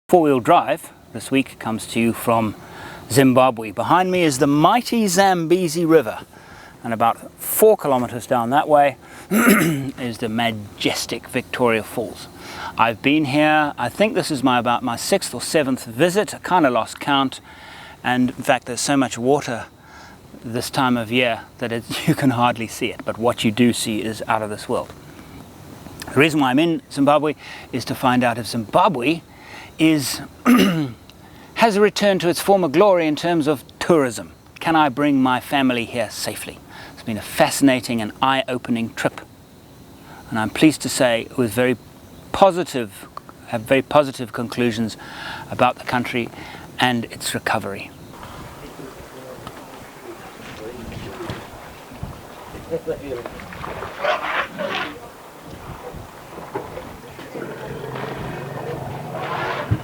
Four-wheel drive this week comes to you from Zimbabwe. Behind me is the mighty Zambezi River, and about 4 kilometers down that way is the majestic Victoria Falls. I've been here, I think this is about my 6th or 7th visit. I kind of lost count, and in fact there's so much water this time of year that you can hardly see it, but what you do see is out of this world. The reason why I'm in Zimbabwe is to find out if Zimbabwe has returned to its former glory in terms of tourism. Can I bring my family here safely? It's been a fascinating and eye-opening trip, and I'm pleased to say it was very positive conclusions about the country and its recovery.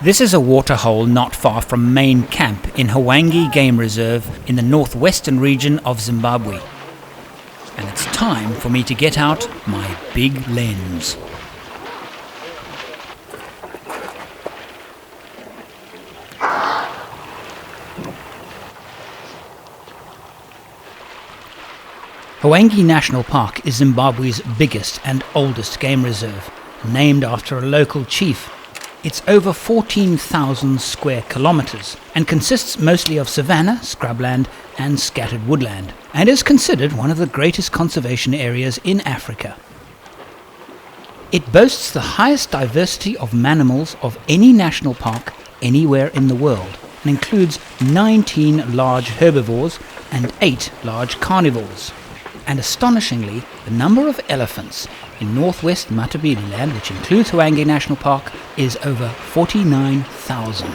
This is a waterhole not far from main camp in Hwange Game Reserve in the northwestern region of Zimbabwe. And it's time for me to get out my big lens. Hwange National Park is Zimbabwe's biggest and oldest game reserve, named after a local chief. It's over 14,000 square kilometers and consists mostly of savanna, scrubland and scattered woodland, and is considered one of the greatest conservation areas in Africa. It boasts the highest diversity of mammals of any national park anywhere in the world, and includes 19 large herbivores and 8 large carnivores. And astonishingly, the number of elephants in northwest Matabeleland, which includes Hwange National Park, is over 49,000.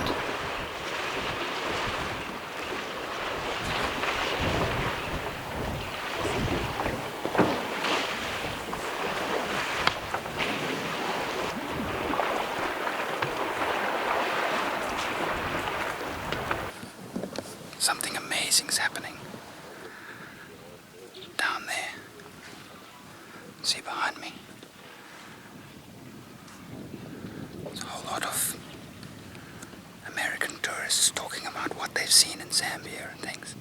Something amazing's happening down there. See behind me? There's a whole lot of American tourists talking about what they've seen in Zambia and things.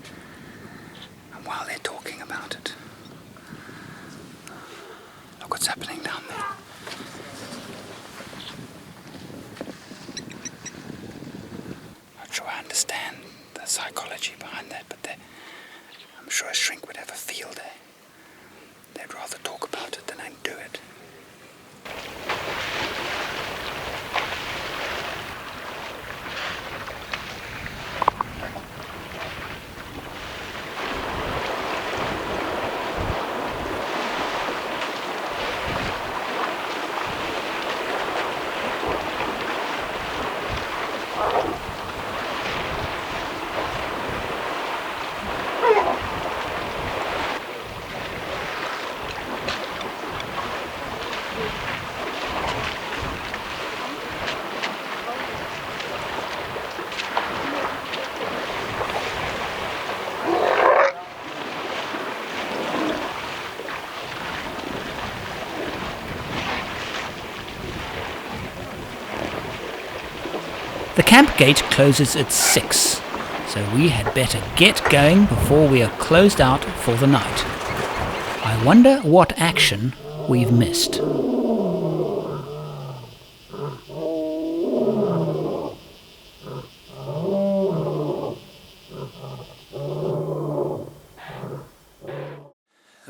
And while they're talking about it, look what's happening down there. Not sure I understand the psychology behind that, but I'm sure a shrink would have a field day. They'd rather talk about it than I'd do it. The camp gate closes at 6, so we had better get going before we are closed out for the night. I wonder what action we've missed. The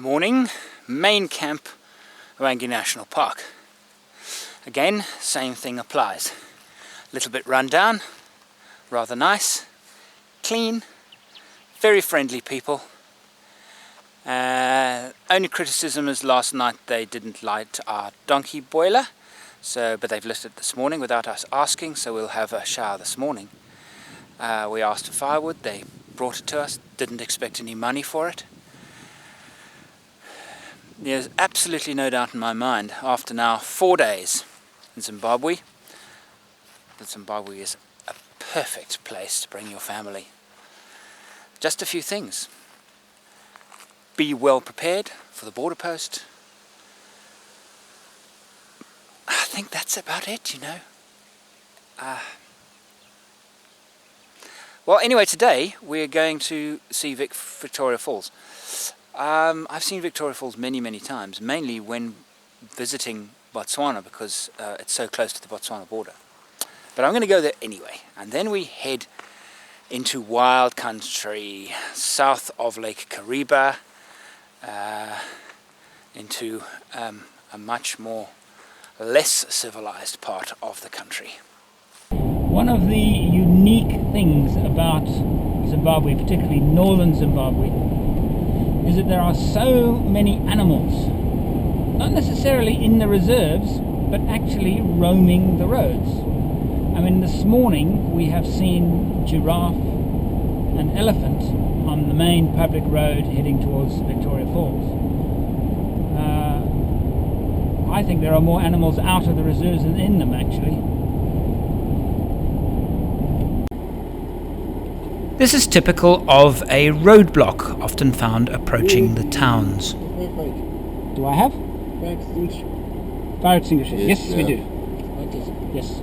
morning, main camp, Hwange National Park. Again, same thing applies. Little bit run down, rather nice, clean, very friendly people. Only criticism is last night they didn't light our donkey boiler, but they've lit it this morning without us asking, so we'll have a shower this morning. We asked for firewood, they brought it to us, didn't expect any money for it. There's absolutely no doubt in my mind, after now 4 days in Zimbabwe, that Zimbabwe is a perfect place to bring your family. Just a few things. Be well prepared for the border post. I think that's about it, you know. Well, anyway, today we're going to see Victoria Falls. I've seen Victoria Falls many times, mainly when visiting Botswana because it's so close to the Botswana border. But I'm going to go there anyway, and then we head into wild country south of Lake Kariba, into a much more less civilized part of the country. One of the unique things about Zimbabwe, particularly northern Zimbabwe, is that there are so many animals, not necessarily in the reserves, but actually roaming the roads. I mean, this morning we have seen giraffe and elephant on the main public road heading towards Victoria Falls. I think there are more animals out of the reserves than in them, actually. This is typical of a roadblock often found approaching the towns. Do I have? Fire extinguisher. Fire extinguisher. Yes, we do. Yes.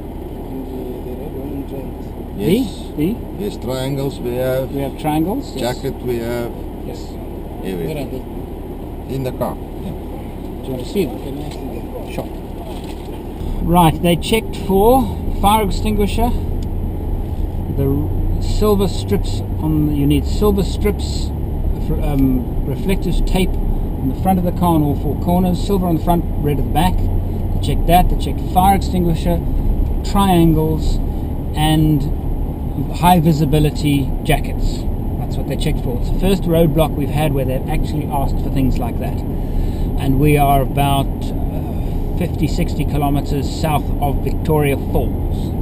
Yes, triangles we have. We have triangles. Jacket we have. Yes. Everything. In the car. Yeah. Do you want to see them? Sure. Right, they checked for fire extinguisher. The silver strips you need silver strips, reflective tape on the front of the car on all four corners, silver on the front, red at the back. They checked that. They checked fire extinguisher, triangles, and high visibility jackets. That's what they checked for. It's the first roadblock we've had where they've actually asked for things like that. And we are about 50-60 kilometers south of Victoria Falls.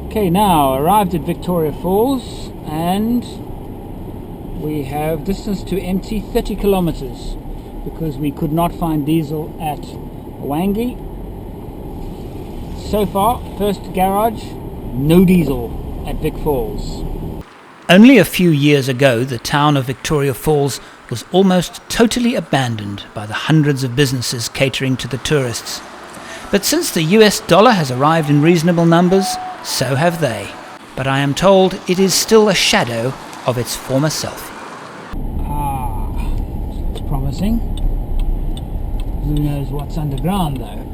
Okay, now arrived at Victoria Falls, and we have distance to empty 30 kilometers because we could not find diesel at Hwange. So far, first garage, no diesel at Vic Falls. Only a few years ago, the town of Victoria Falls was almost totally abandoned by the hundreds of businesses catering to the tourists. But since the US dollar has arrived in reasonable numbers, so have they. But I am told it is still a shadow of its former self. It's promising. Who knows what's underground though?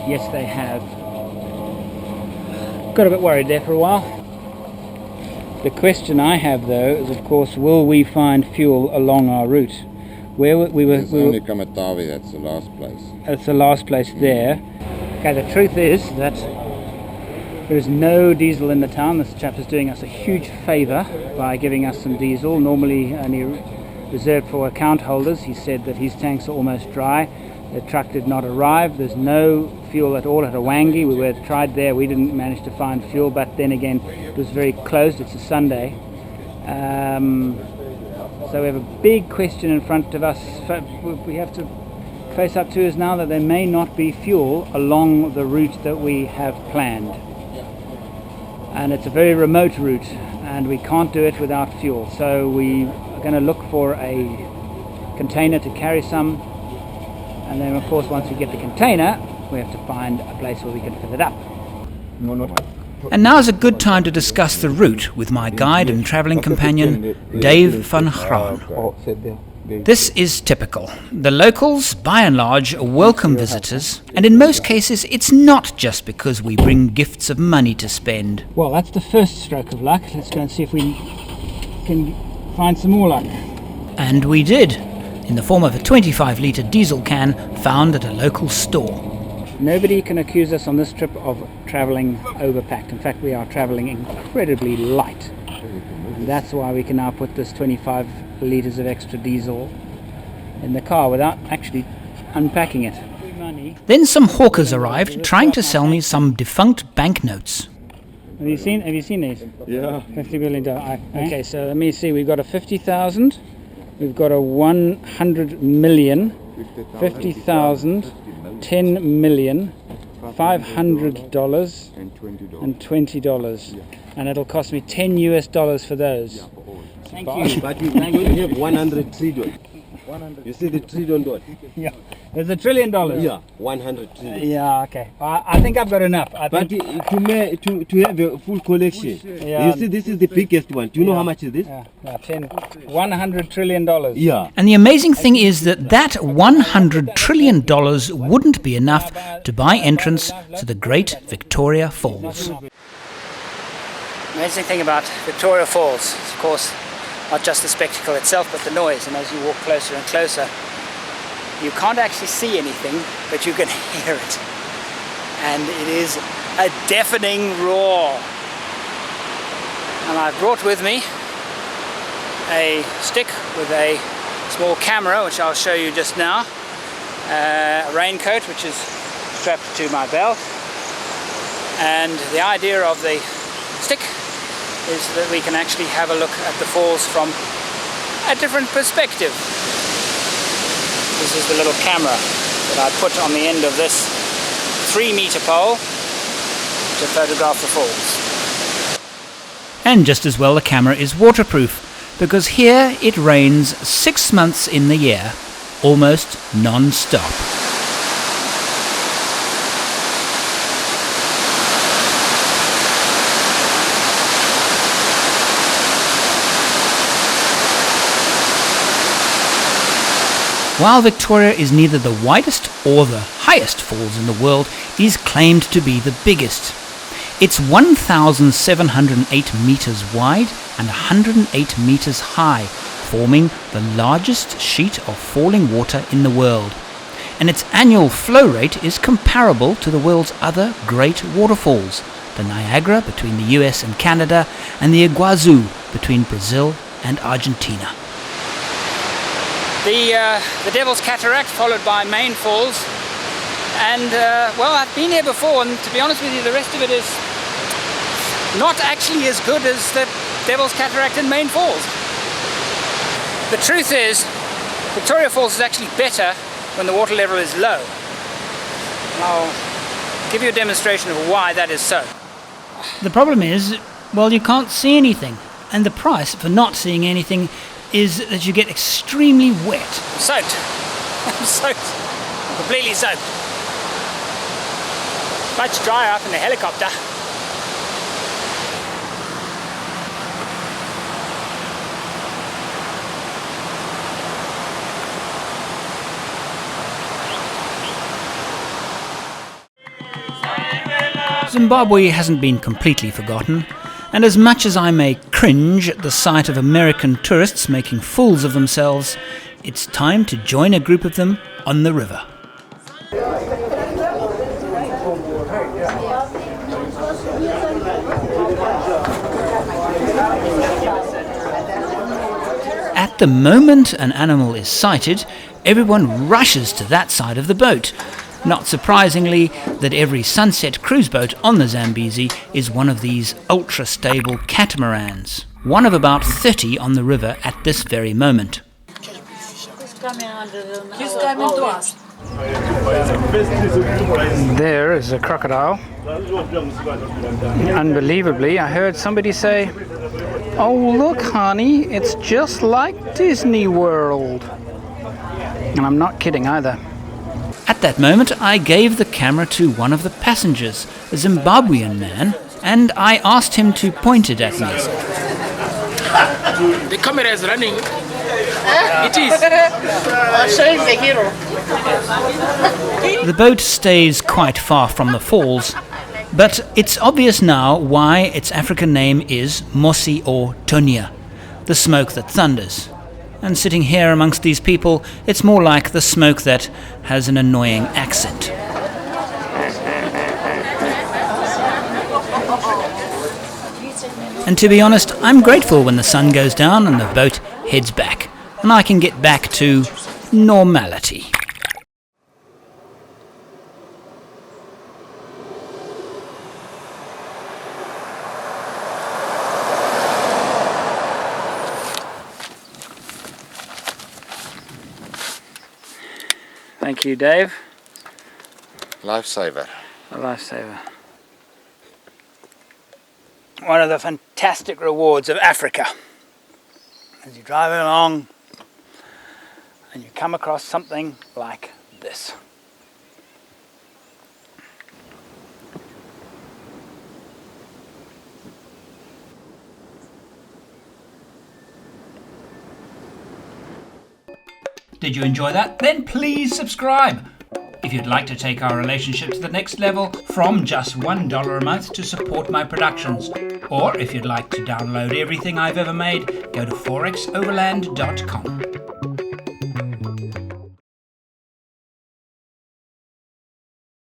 Yes, they have. Got a bit worried there for a while. The question I have though is, of course, will we find fuel along our route? Where we were only Kamatawi, that's the last place. That's the last place there. Okay, the truth is that there is no diesel in the town. This chap is doing us a huge favour by giving us some diesel, normally only reserved for account holders. He said that his tanks are almost dry. The truck did not arrive. There's no fuel at all at Hwange. We tried there. We didn't manage to find fuel, but then again, it was very closed. It's a Sunday. So we have a big question in front of us. We have to face up to is now that there may not be fuel along the route that we have planned. And it's a very remote route, and we can't do it without fuel. So we are going to look for a container to carry some. And then, of course, once we get the container, we have to find a place where we can fill it up. And now is a good time to discuss the route with my guide and travelling companion, Dave van Graan. This is typical. The locals, by and large, welcome visitors, and in most cases, it's not just because we bring gifts of money to spend. Well, that's the first stroke of luck. Let's go and see if we can find some more luck. And we did, in the form of a 25-litre diesel can found at a local store. Nobody can accuse us on this trip of travelling overpacked. In fact, we are travelling incredibly light. And that's why we can now put this 25 litres of extra diesel in the car without actually unpacking it. Then some hawkers arrived trying to sell me some defunct banknotes. Have you seen these? Yeah. $50 billion. Okay, so let me see. We've got a 50,000. We've got a 100 million, 50,000, 10 million, $500 and $20. And it'll cost me $10 US for those. Thank you. But you only have 103 dollars. You see the trillion dollar? Yeah. There's $1 trillion. Yeah, 100 trillion. Yeah, okay. I think I've got enough. But to have a full collection, Yeah. you see this is the biggest one. Do you know how much is this? Yeah, $100 trillion. Yeah. And the amazing thing is that $100 trillion wouldn't be enough to buy entrance to the Great Victoria Falls. Amazing thing about Victoria Falls is, of course, not just the spectacle itself, but the noise. And as you walk closer and closer, you can't actually see anything, but you can hear it. And it is a deafening roar. And I've brought with me a stick with a small camera, which I'll show you just now, a raincoat which is strapped to my belt, and the idea of the stick is that we can actually have a look at the falls from a different perspective. This is the little camera that I put on the end of this 3-meter pole to photograph the falls. And just as well, the camera is waterproof, because here it rains 6 months in the year, almost non-stop. While Victoria is neither the widest or the highest falls in the world, it is claimed to be the biggest. It's 1,708 meters wide and 108 meters high, forming the largest sheet of falling water in the world. And its annual flow rate is comparable to the world's other great waterfalls, the Niagara between the US and Canada, and the Iguazu between Brazil and Argentina. The Devil's Cataract, followed by Main Falls, and well, I've been here before, and to be honest with you, the rest of it is not actually as good as the Devil's Cataract and Main Falls. The truth is, Victoria Falls is actually better when the water level is low. And I'll give you a demonstration of why that is so. The problem is, well, you can't see anything, and the price for not seeing anything is that you get extremely wet. I'm soaked. I'm soaked. I'm completely soaked. Much drier up in the helicopter. Zimbabwe hasn't been completely forgotten. And as much as I may cringe at the sight of American tourists making fools of themselves, it's time to join a group of them on the river. At the moment an animal is sighted, everyone rushes to that side of the boat. Not surprisingly, that every sunset cruise boat on the Zambezi is one of these ultra-stable catamarans, one of about 30 on the river at this very moment. There is a crocodile. Unbelievably, I heard somebody say, "Oh look honey, it's just like Disney World." And I'm not kidding either. At that moment, I gave the camera to one of the passengers, a Zimbabwean man, and I asked him to point it at me. The camera is running. It is. Showing the hero. The boat stays quite far from the falls, but it's obvious now why its African name is Mosi or Tonia, the smoke that thunders. And sitting here amongst these people, it's more like the smoke that has an annoying accent. And to be honest, I'm grateful when the sun goes down and the boat heads back, and I can get back to normality. Thank you, Dave. Lifesaver. A lifesaver. One of the fantastic rewards of Africa. As you drive along and you come across something like this. Did you enjoy that? Then please subscribe. If you'd like to take our relationship to the next level from just $1 a month to support my productions, or if you'd like to download everything I've ever made, go to forexoverland.com.